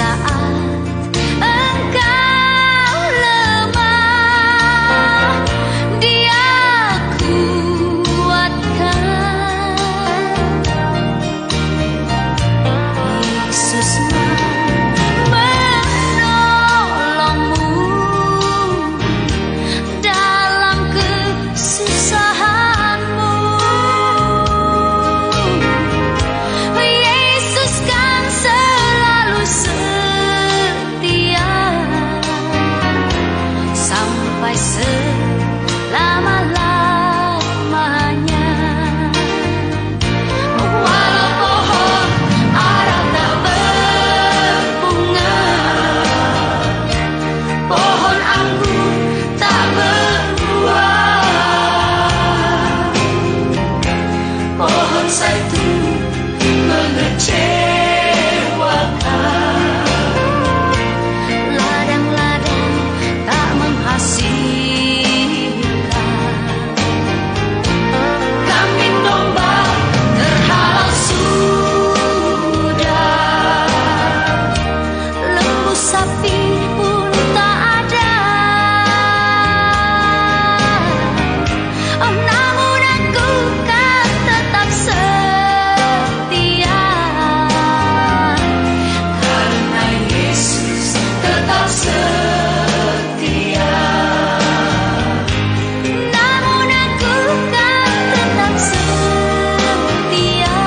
saat engkau lemah, Dia kuatkan. Yesus menolongmu dalam kesusahanmu. Yesus kan selalu setia sampai selama-lamanya. Walau pohon ara tak berbunga, pohon anggur tak berbuah, pohon zaitun mengecewakan, ladang-ladang tak menghasilkan, kambing domba terhalau sudah, lembu sapi pun tak ada. Oh, namun aku kan tetap setia, karena Yesus tetap setia. Namun aku kan tetap setia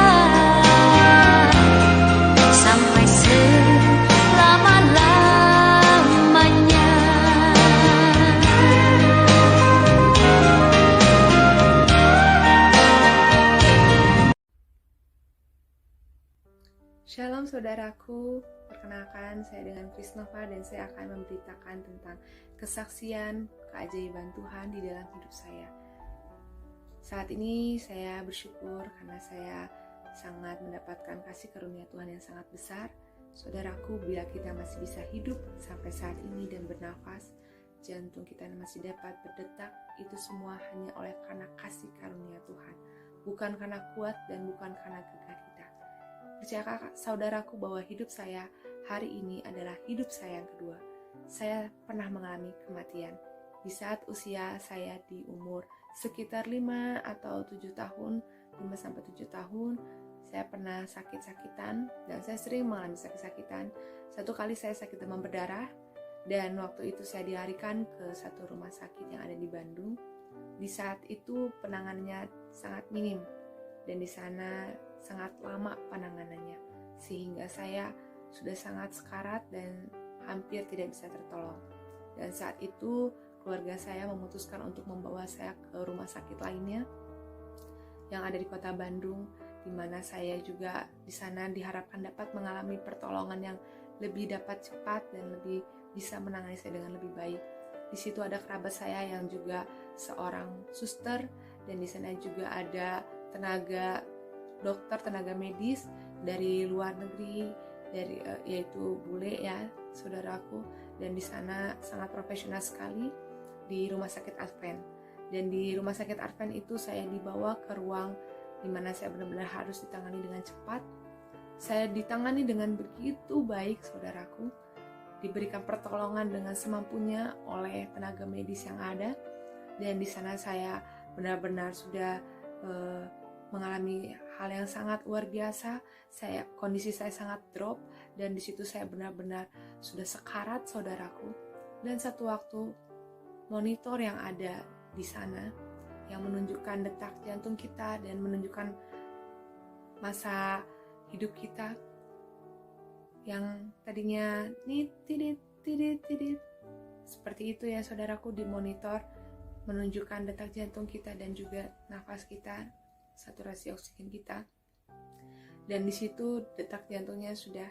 sampai selama-lamanya. Shalom saudaraku, perkenalkan saya dengan Krisnova dan saya akan memberitakan tentang kesaksian keajaiban Tuhan di dalam hidup saya. Saat ini saya bersyukur karena saya sangat mendapatkan kasih karunia Tuhan yang sangat besar. Saudaraku, bila kita masih bisa hidup sampai saat ini dan bernafas, jantung kita masih dapat berdetak, itu semua hanya oleh karena kasih karunia Tuhan, bukan karena kuat dan bukan karena gagah kita. Percayakah saudaraku bahwa hidup saya hari ini adalah hidup saya yang kedua? Saya pernah mengalami kematian. Di saat usia saya di umur sekitar 5 atau 7 tahun, 5-7 tahun, saya pernah sakit-sakitan dan saya sering mengalami sakit-sakitan. Satu kali saya sakit demam berdarah dan waktu itu saya dilarikan ke satu rumah sakit yang ada di Bandung. Di saat itu penanganannya sangat minim dan di sana sangat lama penanganannya, sehingga saya sudah sangat sekarat dan hampir tidak bisa tertolong. Dan saat itu keluarga saya memutuskan untuk membawa saya ke rumah sakit lainnya yang ada di kota Bandung, di mana saya juga di sana diharapkan dapat mengalami pertolongan yang lebih dapat cepat dan lebih bisa menangani saya dengan lebih baik. Di situ ada kerabat saya yang juga seorang suster dan di sana juga ada tenaga medis dari luar negeri, dari yaitu bule ya saudaraku, dan di sana sangat profesional sekali di rumah sakit Advent. Dan di rumah sakit Advent itu saya dibawa ke ruang di mana saya benar-benar harus ditangani dengan cepat. Saya ditangani dengan begitu baik saudaraku, diberikan pertolongan dengan semampunya oleh tenaga medis yang ada, dan di sana saya benar-benar sudah mengalami hal yang sangat luar biasa. Kondisi saya sangat drop dan di situ saya benar-benar sudah sekarat saudaraku. Dan satu waktu monitor yang ada di sana yang menunjukkan detak jantung kita dan menunjukkan masa hidup kita yang tadinya tidit seperti itu ya saudaraku, di monitor menunjukkan detak jantung kita dan juga nafas kita, saturasi oksigen kita. Dan di situ detak jantungnya sudah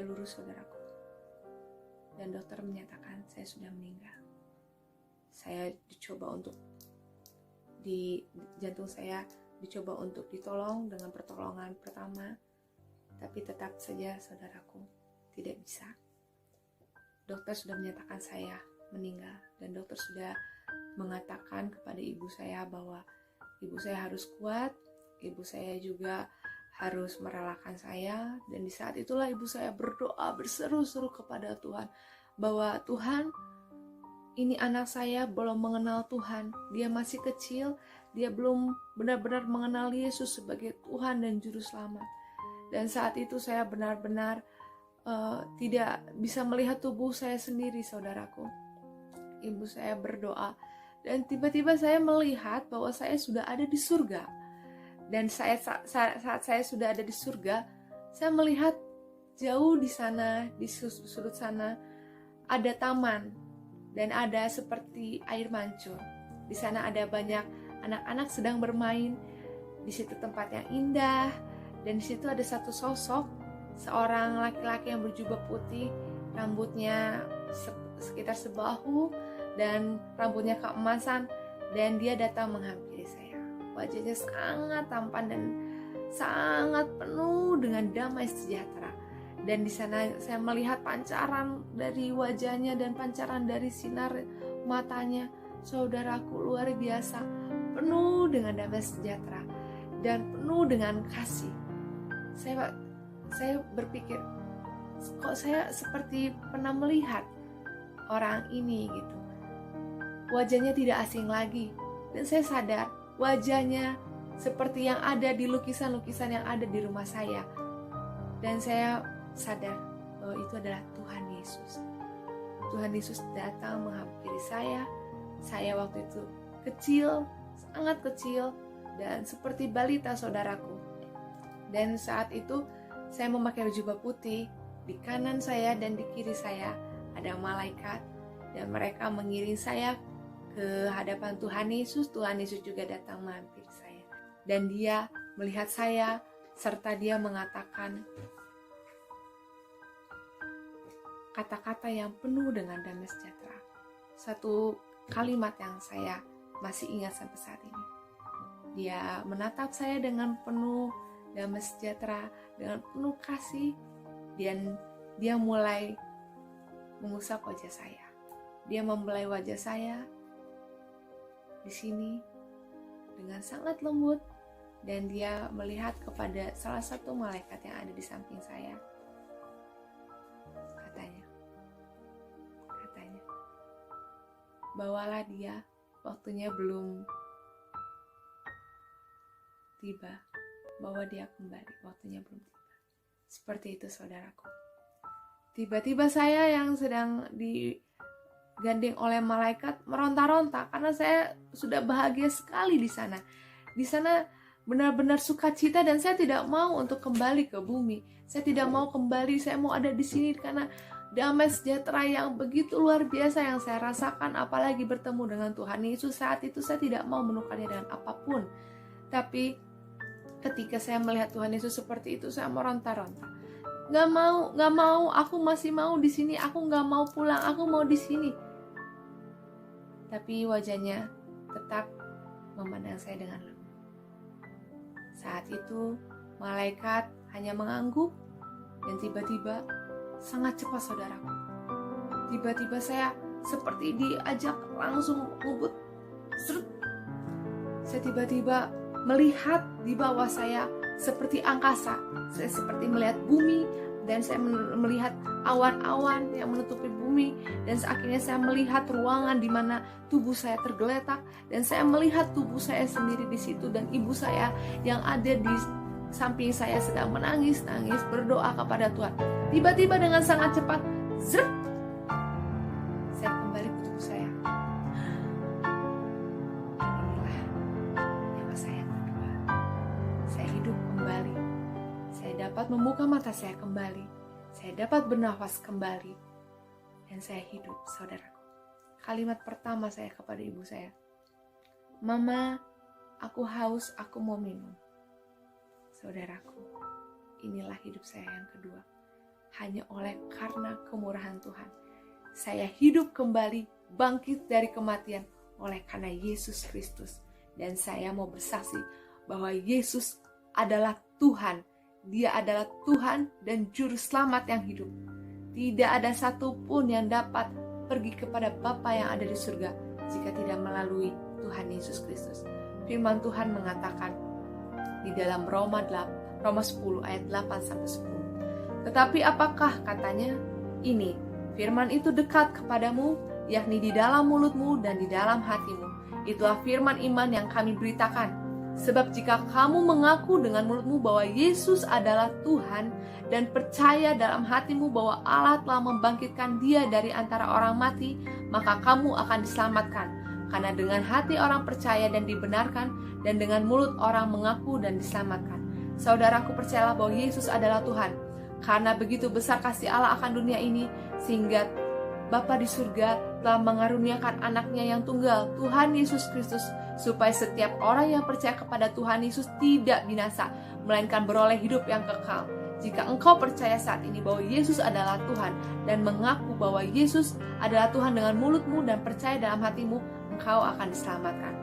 lurus saudaraku. Dan dokter menyatakan saya sudah meninggal. Saya dicoba untuk jantung saya dicoba untuk ditolong dengan pertolongan pertama, tapi tetap saja saudaraku tidak bisa. Dokter sudah menyatakan saya meninggal dan dokter sudah mengatakan kepada ibu saya bahwa ibu saya harus kuat, ibu saya juga harus merelakan saya. Dan di saat itulah ibu saya berdoa berseru-seru kepada Tuhan bahwa Tuhan, ini anak saya belum mengenal Tuhan, dia masih kecil, dia belum benar-benar mengenal Yesus sebagai Tuhan dan Juru Selamat. Dan saat itu saya benar-benar tidak bisa melihat tubuh saya sendiri, saudaraku. Ibu saya berdoa dan tiba-tiba saya melihat bahwa saya sudah ada di surga. Dan saat saya sudah ada di surga, saya melihat jauh di sana, di sudut sana ada taman dan ada seperti air mancur. Di sana ada banyak anak-anak sedang bermain. Di situ tempat yang indah dan di situ ada satu sosok, seorang laki-laki yang berjubah putih, rambutnya sekitar sebahu dan rambutnya keemasan, dan dia datang menghampiri saya. Wajahnya sangat tampan dan sangat penuh dengan damai sejahtera. Dan di sana saya melihat pancaran dari wajahnya dan pancaran dari sinar matanya. Saudaraku, luar biasa, penuh dengan damai sejahtera dan penuh dengan kasih. Saya berpikir, kok saya seperti pernah melihat orang ini gitu. Wajahnya tidak asing lagi. Dan saya sadar wajahnya seperti yang ada di lukisan-lukisan yang ada di rumah saya. Dan saya sadar bahwa itu adalah Tuhan Yesus. Tuhan Yesus datang menghampiri saya. Saya waktu itu kecil, sangat kecil, dan seperti balita, saudaraku. Dan saat itu saya memakai jubah putih. Di kanan saya dan di kiri saya ada malaikat, dan mereka mengiring saya ke hadapan Tuhan Yesus. Tuhan Yesus juga datang menghampiri saya. Dan dia melihat saya, serta dia mengatakan kata-kata yang penuh dengan damai sejahtera. Satu kalimat yang saya masih ingat sampai saat ini. Dia menatap saya dengan penuh damai sejahtera, dengan penuh kasih, dan dia mulai mengusap wajah saya. Dia membelai wajah saya di sini dengan sangat lembut, dan dia melihat kepada salah satu malaikat yang ada di samping saya. Katanya, bawalah dia, waktunya belum tiba. Bawa dia kembali, waktunya belum tiba. Seperti itu, saudaraku. Tiba-tiba saya yang sedang digandeng oleh malaikat meronta-ronta karena saya sudah bahagia sekali di sana. Di sana benar-benar sukacita, dan saya tidak mau untuk kembali ke bumi. Saya tidak mau kembali, saya mau ada di sini karena damai sejahtera yang begitu luar biasa yang saya rasakan, apalagi bertemu dengan Tuhan Yesus. Saat itu saya tidak mau menukarnya dengan apapun. Tapi ketika saya melihat Tuhan Yesus seperti itu, saya meronta-ronta. Gak mau, aku masih mau di sini, aku gak mau pulang, aku mau di sini. Tapi wajahnya tetap memandang saya dengan lembut. Saat itu malaikat hanya mengangguk, dan tiba-tiba sangat cepat, saudaraku. Tiba-tiba saya seperti diajak langsung ngebut. Saya tiba-tiba melihat di bawah saya seperti angkasa. Saya seperti melihat bumi, dan saya melihat awan-awan yang menutupi bumi, dan akhirnya saya melihat ruangan di mana tubuh saya tergeletak, dan saya melihat tubuh saya sendiri di situ, dan ibu saya yang ada di samping saya sedang menangis berdoa kepada Tuhan. Tiba-tiba dengan sangat cepat, saya kembali ke tubuh saya. Dapat membuka mata saya kembali, saya dapat bernafas kembali, dan saya hidup, saudaraku. Kalimat pertama saya kepada ibu saya, "Mama, aku haus, aku mau minum." Saudaraku, inilah hidup saya yang kedua. Hanya oleh karena kemurahan Tuhan, saya hidup kembali, bangkit dari kematian oleh karena Yesus Kristus. Dan saya mau bersaksi bahwa Yesus adalah Tuhan. Dia adalah Tuhan dan Juru Selamat yang hidup. Tidak ada satupun yang dapat pergi kepada Bapa yang ada di surga jika tidak melalui Tuhan Yesus Kristus. Firman Tuhan mengatakan di dalam Roma Roma 10 ayat 8-10. Tetapi apakah katanya? Ini, firman itu dekat kepadamu, yakni di dalam mulutmu dan di dalam hatimu. Itulah firman iman yang kami beritakan. Sebab jika kamu mengaku dengan mulutmu bahwa Yesus adalah Tuhan dan percaya dalam hatimu bahwa Allah telah membangkitkan Dia dari antara orang mati, maka kamu akan diselamatkan. Karena dengan hati orang percaya dan dibenarkan, dan dengan mulut orang mengaku dan diselamatkan. Saudaraku, percayalah bahwa Yesus adalah Tuhan. Karena begitu besar kasih Allah akan dunia ini, sehingga Bapa di surga telah mengaruniakan anaknya yang tunggal, Tuhan Yesus Kristus, supaya setiap orang yang percaya kepada Tuhan Yesus tidak binasa, melainkan beroleh hidup yang kekal. Jika engkau percaya saat ini bahwa Yesus adalah Tuhan, dan mengaku bahwa Yesus adalah Tuhan dengan mulutmu dan percaya dalam hatimu, engkau akan diselamatkan.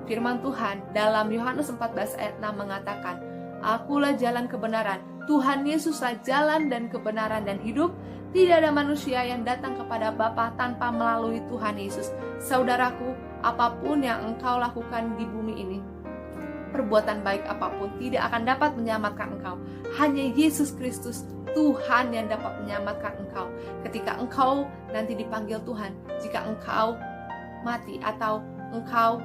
Firman Tuhan dalam Yohanes 14 ayat 6 mengatakan, Akulah jalan kebenaran. Tuhan Yesuslah jalan dan kebenaran dan hidup. Tidak ada manusia yang datang kepada Bapa tanpa melalui Tuhan Yesus. Saudaraku, apapun yang engkau lakukan di bumi ini, perbuatan baik apapun tidak akan dapat menyelamatkan engkau. Hanya Yesus Kristus, Tuhan, yang dapat menyelamatkan engkau. Ketika engkau nanti dipanggil Tuhan, jika engkau mati atau engkau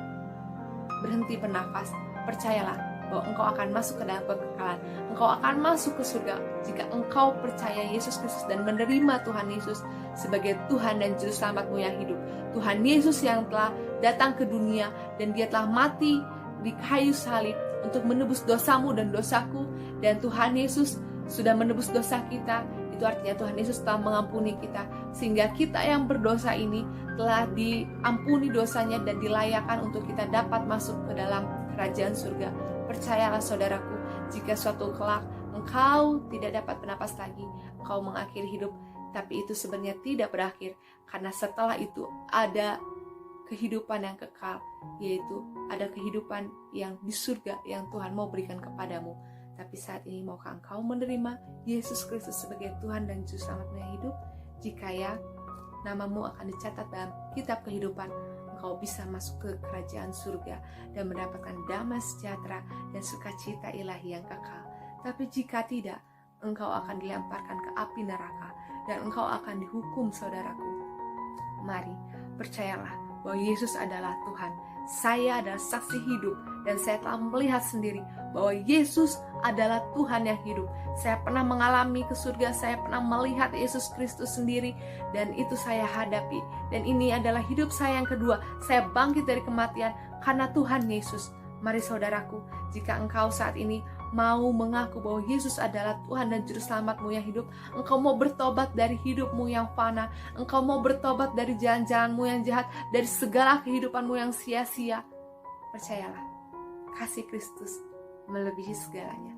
berhenti bernafas, percayalah bahwa engkau akan masuk ke dalam kekekalan. Engkau akan masuk ke surga jika engkau percaya Yesus Kristus dan menerima Tuhan Yesus sebagai Tuhan dan Juru Selamatmu yang hidup. Tuhan Yesus yang telah datang ke dunia dan Dia telah mati di kayu salib untuk menebus dosamu dan dosaku, dan Tuhan Yesus sudah menebus dosa kita. Itu artinya Tuhan Yesus telah mengampuni kita, sehingga kita yang berdosa ini telah diampuni dosanya dan dilayakkan untuk kita dapat masuk ke dalam kerajaan surga. Percayalah saudaraku, jika suatu kelak engkau tidak dapat bernapas lagi, engkau mengakhiri hidup, tapi itu sebenarnya tidak berakhir, karena setelah itu ada kehidupan yang kekal, yaitu ada kehidupan yang di surga yang Tuhan mau berikan kepadamu. Tapi saat ini, maukah engkau menerima Yesus Kristus sebagai Tuhan dan Juru Selamatmu yang hidup? Jika ya, namamu akan dicatat dalam kitab kehidupan. Engkau bisa masuk ke kerajaan surga dan mendapatkan damai sejahtera dan sukacita ilahi yang kekal. Tapi jika tidak, engkau akan dilemparkan ke api neraka dan engkau akan dihukum, saudaraku. Mari, percayalah bahwa Yesus adalah Tuhan. Saya adalah saksi hidup dan saya telah melihat sendiri bahwa Yesus adalah Tuhan yang hidup. Saya pernah mengalami ke surga, saya pernah melihat Yesus Kristus sendiri, dan itu saya hadapi. Dan ini adalah hidup saya yang kedua. Saya bangkit dari kematian karena Tuhan Yesus. Mari saudaraku, jika engkau saat ini mau mengaku bahwa Yesus adalah Tuhan dan Juru Selamatmu yang hidup, engkau mau bertobat dari hidupmu yang fana, engkau mau bertobat dari jalan-jalanmu yang jahat, dari segala kehidupanmu yang sia-sia, percayalah, kasih Kristus melebihi segalanya.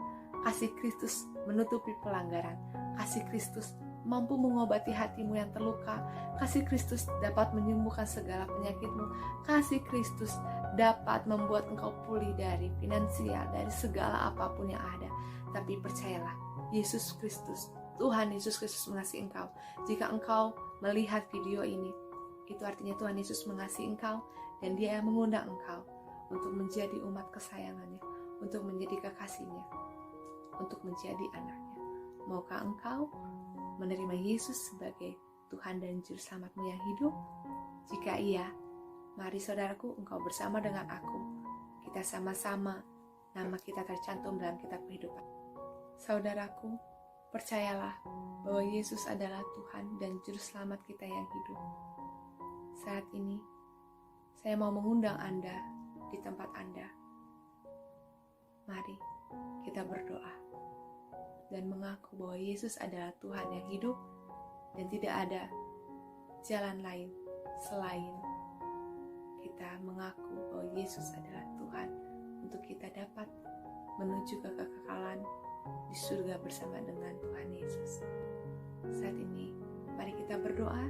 Kasih Kristus menutupi pelanggaran. Kasih Kristus mampu mengobati hatimu yang terluka. Kasih Kristus dapat menyembuhkan segala penyakitmu. Kasih Kristus dapat membuat engkau pulih dari finansial, dari segala apapun yang ada. Tapi percayalah, Yesus Kristus, Tuhan Yesus Kristus mengasihi engkau. Jika engkau melihat video ini, itu artinya Tuhan Yesus mengasihi engkau, dan Dia yang mengundang engkau untuk menjadi umat kesayangannya, untuk menjadi kekasihnya, untuk menjadi anaknya. Maukah engkau menerima Yesus sebagai Tuhan dan Juru Selamatmu yang hidup? Jika iya, mari saudaraku, engkau bersama dengan aku. Kita sama-sama, nama kita tercantum dalam kitab kehidupan. Saudaraku, percayalah bahwa Yesus adalah Tuhan dan Juru Selamat kita yang hidup. Saat ini, saya mau mengundang Anda di tempat Anda. Mari kita berdoa dan mengaku bahwa Yesus adalah Tuhan yang hidup dan tidak ada jalan lain selain kita mengaku bahwa Yesus adalah Tuhan untuk kita dapat menuju ke kekekalan di surga bersama dengan Tuhan Yesus. Saat ini, mari kita berdoa.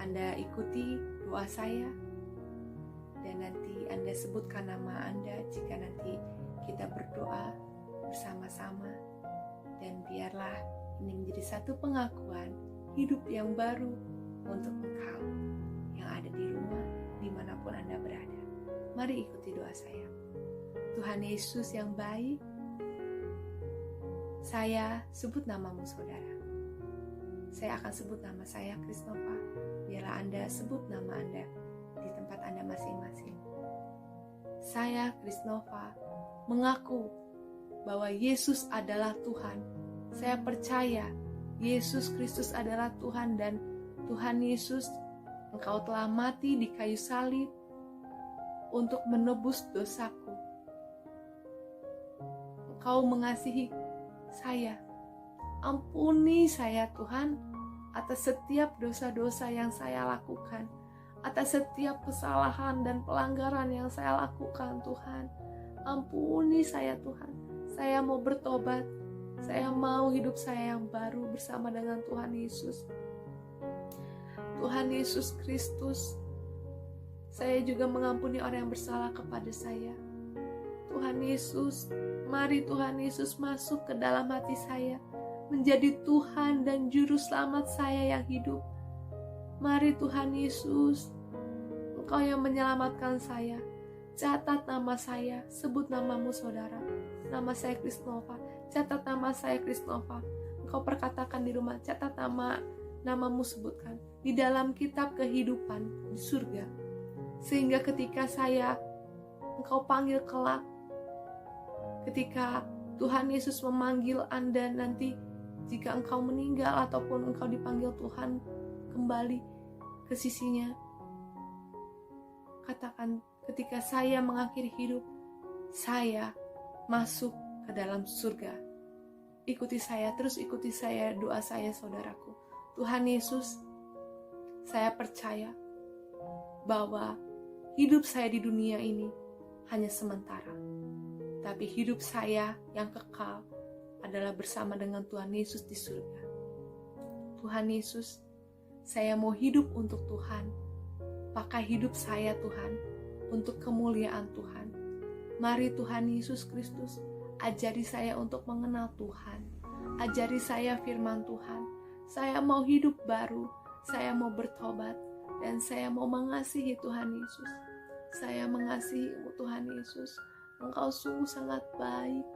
Anda ikuti doa saya dan nanti Anda sebutkan nama Anda jika nanti kita berdoa bersama-sama, dan biarlah ini menjadi satu pengakuan hidup yang baru untuk engkau yang ada di rumah dimanapun Anda berada. Mari ikuti doa saya. Tuhan Yesus yang baik, Saya sebut namamu saudara. Saya akan sebut nama saya Krisnova. Biarlah Anda sebut nama Anda di tempat Anda masing-masing. Saya Krisnova mengaku bahwa Yesus adalah Tuhan. Saya percaya Yesus Kristus adalah Tuhan, dan Tuhan Yesus, Engkau telah mati di kayu salib untuk menebus dosaku. Engkau mengasihi saya. Ampuni saya Tuhan atas setiap dosa-dosa yang saya lakukan, atas setiap kesalahan dan pelanggaran yang saya lakukan Tuhan. Ampuni saya Tuhan. Saya mau bertobat. Saya mau hidup saya yang baru bersama dengan Tuhan Yesus. Tuhan Yesus Kristus, saya juga mengampuni orang yang bersalah kepada saya. Tuhan Yesus, mari Tuhan Yesus masuk ke dalam hati saya, menjadi Tuhan dan Juru Selamat saya yang hidup. Mari Tuhan Yesus, Engkau yang menyelamatkan saya. Catat nama saya, sebut namamu saudara. Nama saya Krisnova, catat nama saya Krisnova. Engkau perkatakan di rumah, catat namamu sebutkan di dalam kitab kehidupan di surga. Sehingga ketika Engkau panggil kelak, ketika Tuhan Yesus memanggil Anda nanti, jika Engkau meninggal ataupun Engkau dipanggil Tuhan kembali ke sisinya, katakan, ketika saya mengakhiri hidup, saya masuk ke dalam surga. Ikuti saya, terus ikuti saya, doa saya saudaraku. Tuhan Yesus, saya percaya bahwa hidup saya di dunia ini hanya sementara, tapi hidup saya yang kekal adalah bersama dengan Tuhan Yesus di surga. Tuhan Yesus, saya mau hidup untuk Tuhan. Pakai hidup saya Tuhan untuk kemuliaan Tuhan. Mari Tuhan Yesus Kristus, ajari saya untuk mengenal Tuhan. Ajari saya firman Tuhan. Saya mau hidup baru. Saya mau bertobat. Dan saya mau mengasihi Tuhan Yesus. Saya mengasihi-Mu Tuhan Yesus. Engkau sungguh sangat baik.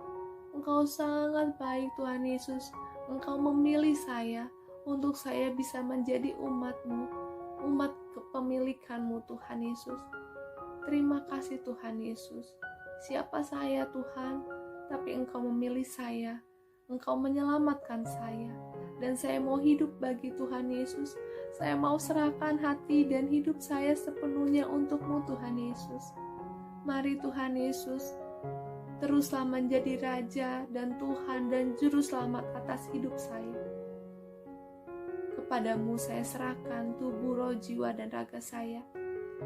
Engkau sangat baik Tuhan Yesus. Engkau memilih saya untuk saya bisa menjadi umat-Mu, umat kepemilikan-Mu Tuhan Yesus. Terima kasih Tuhan Yesus. Siapa saya Tuhan? Tapi Engkau memilih saya. Engkau menyelamatkan saya. Dan saya mau hidup bagi Tuhan Yesus. Saya mau serahkan hati dan hidup saya sepenuhnya untuk-Mu Tuhan Yesus. Mari Tuhan Yesus, teruslah menjadi Raja dan Tuhan dan Juru Selamat atas hidup saya. Kepadamu saya serahkan tubuh, roh, jiwa, dan raga saya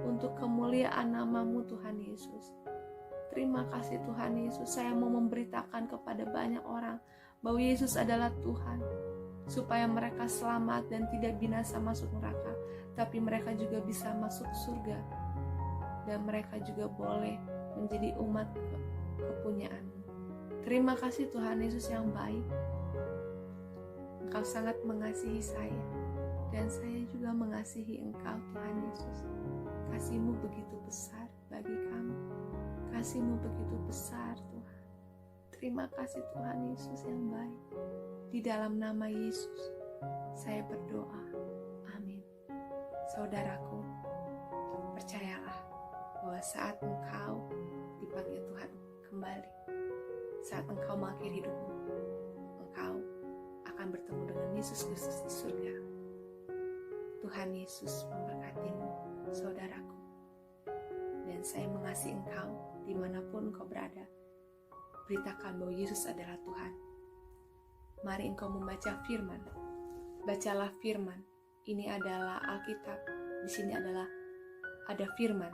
untuk kemuliaan nama-Mu Tuhan Yesus. Terima kasih Tuhan Yesus. Saya mau memberitakan kepada banyak orang bahwa Yesus adalah Tuhan, supaya mereka selamat dan tidak binasa masuk neraka, tapi mereka juga bisa masuk surga, dan mereka juga boleh menjadi umat kepunyaan-Mu. Terima kasih Tuhan Yesus yang baik. Engkau sangat mengasihi saya, dan saya juga mengasihi Engkau Tuhan Yesus. Kasih-Mu begitu besar bagi kami. Kasih-Mu begitu besar Tuhan. Terima kasih Tuhan Yesus yang baik. Di dalam nama Yesus saya berdoa. Amin. Saudaraku, percayalah bahwa saat engkau dipanggil Tuhan kembali, saat engkau mengakhiri hidupmu, engkau akan bertemu dengan Yesus Kristus di surga. Tuhan Yesus memberkatimu, saudaraku. Dan saya mengasihi engkau dimanapun engkau berada. Beritakan bahwa Yesus adalah Tuhan. Mari engkau membaca firman. Bacalah firman. Ini adalah Alkitab. Di sini ada firman.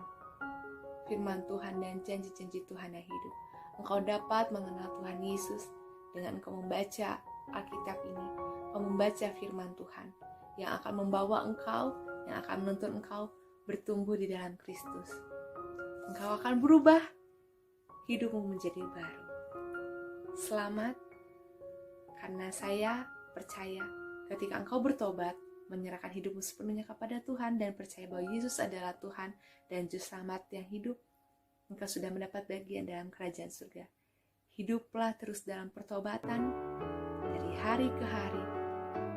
Firman Tuhan dan janji-janji Tuhan yang hidup. Engkau dapat mengenal Tuhan Yesus dengan engkau membaca Alkitab ini. Engkau membaca firman Tuhan yang akan membawa engkau, yang akan menuntun engkau bertumbuh di dalam Kristus. Engkau akan berubah. Hidupmu menjadi baru. Selamat, karena saya percaya ketika engkau bertobat, menyerahkan hidupmu sepenuhnya kepada Tuhan dan percaya bahwa Yesus adalah Tuhan dan Juru Selamat yang hidup, engkau sudah mendapat bagian dalam kerajaan surga. Hiduplah terus dalam pertobatan, hari ke hari.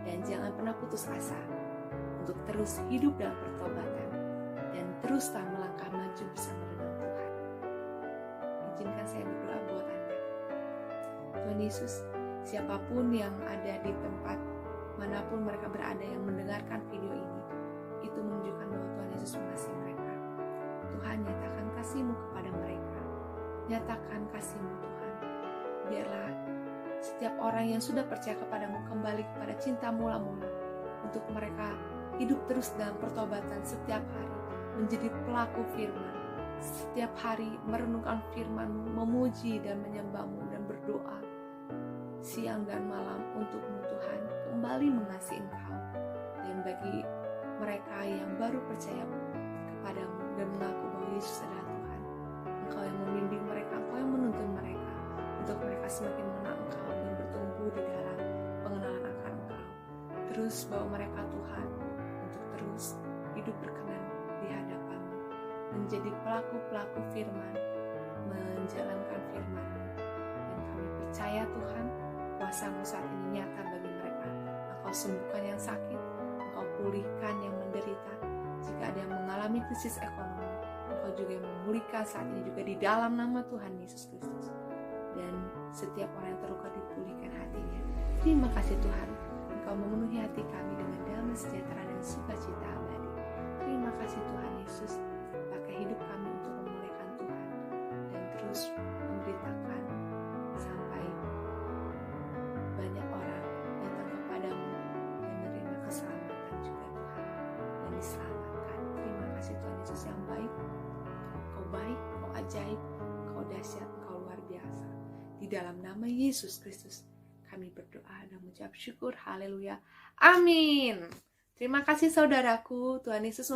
Dan jangan pernah putus asa untuk terus hidup dalam pertobatan dan teruslah melangkah maju bersama dengan Tuhan. Izinkan saya berdoa buat Anda. Tuhan Yesus, siapapun yang ada di tempat manapun mereka berada yang mendengarkan video ini, itu menunjukkan bahwa Tuhan Yesus mengasihi mereka. Tuhan, nyatakan kasih-Mu kepada mereka. Nyatakan kasih-Mu Tuhan. Biarlah setiap orang yang sudah percaya kepadamu kembali kepada cinta mula-mula, untuk mereka hidup terus dalam pertobatan setiap hari, menjadi pelaku firman, setiap hari merenungkan firman-Mu, memuji dan menyembah-Mu dan berdoa siang dan malam untuk-Mu Tuhan, kembali mengasihi Engkau. Dan bagi mereka yang baru percaya kepadamu dan mengaku bahwa Yesus adalah Tuhan, Engkau yang membimbing mereka, Engkau yang menuntun mereka, untuk mereka semakin mengenal Engkau dan bertumbuh di dalam pengenalan akan Engkau. Terus bawa mereka Tuhan untuk terus hidup berkenan di hadapan-Mu, menjadi pelaku-pelaku firman, menjalankan firman-Mu. Dan kami percaya Tuhan, kuasa-Mu saat ini nyata bagi mereka. Engkau sembuhkan yang sakit, Engkau pulihkan yang menderita. Jika ada yang mengalami krisis ekonomi, Engkau juga yang memulihkan saat ini juga di dalam nama Tuhan Yesus Kristus. Dan setiap orang yang terluka dipulihkan hatinya. Terima kasih Tuhan, Engkau memenuhi hati kami dengan damai sejahtera dan sukacita abadi. Terima kasih Tuhan Yesus, pakai hidup kami untuk memuliakan Tuhan dan terus memberitakan sampai banyak orang datang kepadamu dan menerima keselamatan juga Tuhan, dan diselamatkan. Terima kasih Tuhan Yesus yang baik. Kau baik, Kau ajaib, Kau dahsyat, Kau luar biasa. Di dalam nama Yesus Kristus kami berdoa dan mengucap syukur. Haleluya. Amin. Terima kasih saudaraku. Tuhan Yesus